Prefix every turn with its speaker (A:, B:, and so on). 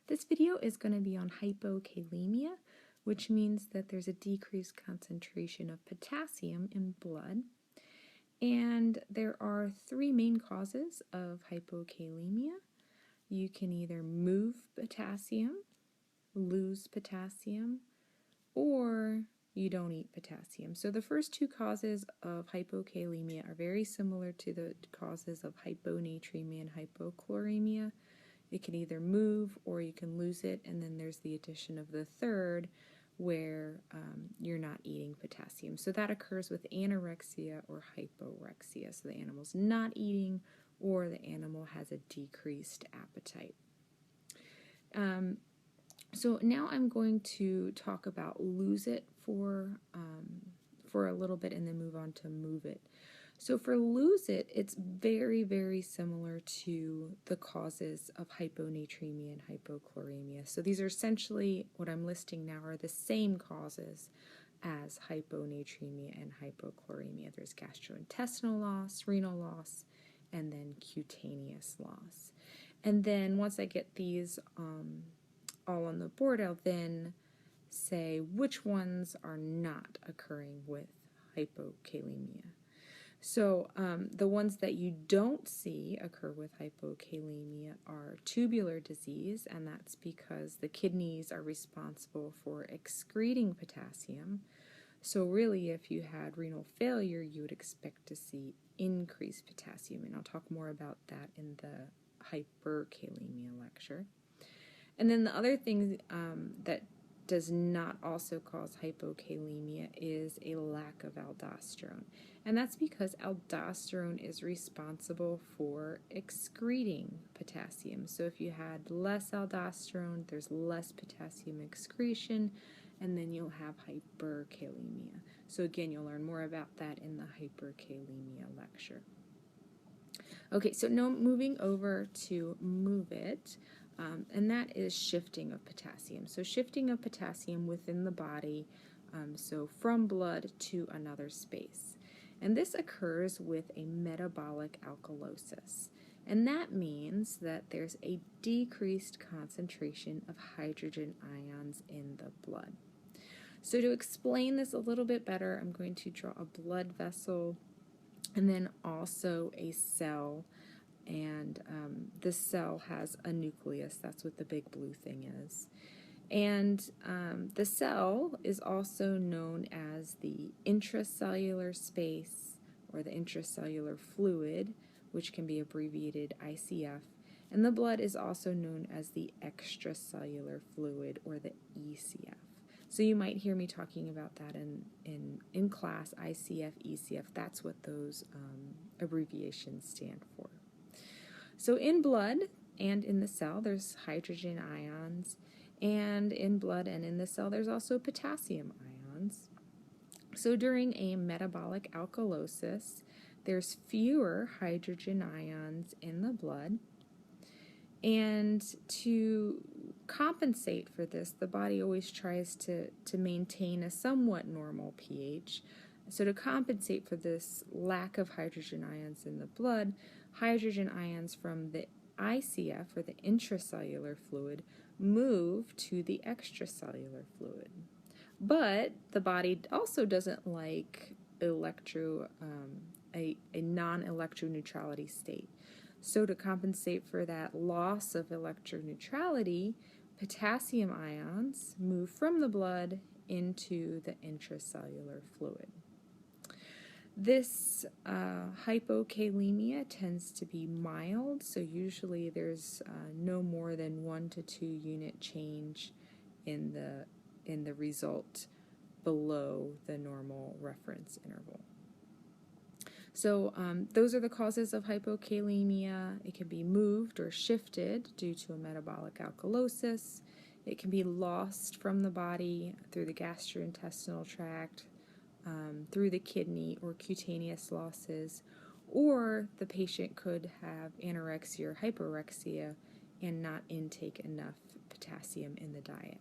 A: This video is going to be on hypokalemia, which means that there's a decreased concentration of potassium in blood. And there are three main causes of hypokalemia. You can either move potassium, lose potassium, or you don't eat potassium. So the first two causes of hypokalemia are very similar to the causes of hyponatremia and hypochloremia. It can either move or you can lose it, and then there's the addition of the third where you're not eating potassium. So that occurs with anorexia or hyporexia. So the animal's not eating or the animal has a decreased appetite. So now I'm going to talk about lose it for a little bit and then move on to move it. So for lose it, it's very, very similar to the causes of hyponatremia and hypochloremia. So these are essentially, what I'm listing now are the same causes as hyponatremia and hypochloremia. There's gastrointestinal loss, renal loss, and then cutaneous loss. And then once I get these all on the board, I'll then say which ones are not occurring with hypokalemia. So the ones that you don't see occur with hypokalemia are tubular disease, and that's because the kidneys are responsible for excreting potassium. So really, if you had renal failure, you would expect to see increased potassium, and I'll talk more about that in the hyperkalemia lecture. And then the other thing that does not also cause hypokalemia is a lack of aldosterone. And that's because aldosterone is responsible for excreting potassium. So if you had less aldosterone, there's less potassium excretion, and then you'll have hyperkalemia. So again, you'll learn more about that in the hyperkalemia lecture. Okay, so now moving over to move it. And that is shifting of potassium. So shifting of potassium within the body, so from blood to another space. And this occurs with a metabolic alkalosis. And that means that there's a decreased concentration of hydrogen ions in the blood. So to explain this a little bit better, I'm going to draw a blood vessel and then also a cell. And the cell has a nucleus. That's what the big blue thing is. And the cell is also known as the intracellular space or the intracellular fluid, which can be abbreviated ICF. And the blood is also known as the extracellular fluid or the ECF. So you might hear me talking about that in class, ICF, ECF. That's what those abbreviations stand for. So in blood and in the cell, there's hydrogen ions, and in blood and in the cell, there's also potassium ions. So during a metabolic alkalosis, there's fewer hydrogen ions in the blood, and to compensate for this, the body always tries to maintain a somewhat normal pH. So to compensate for this lack of hydrogen ions in the blood, hydrogen ions from the ICF, or the intracellular fluid, move to the extracellular fluid. But the body also doesn't like a non-electroneutrality state. So to compensate for that loss of electroneutrality, potassium ions move from the blood into the intracellular fluid. This hypokalemia tends to be mild, so usually there's no more than 1 to 2 unit change in the result below the normal reference interval. So those are the causes of hypokalemia. It can be moved or shifted due to a metabolic alkalosis. It can be lost from the body through the gastrointestinal tract, through the kidney or cutaneous losses, or the patient could have anorexia or hyporexia and not intake enough potassium in the diet.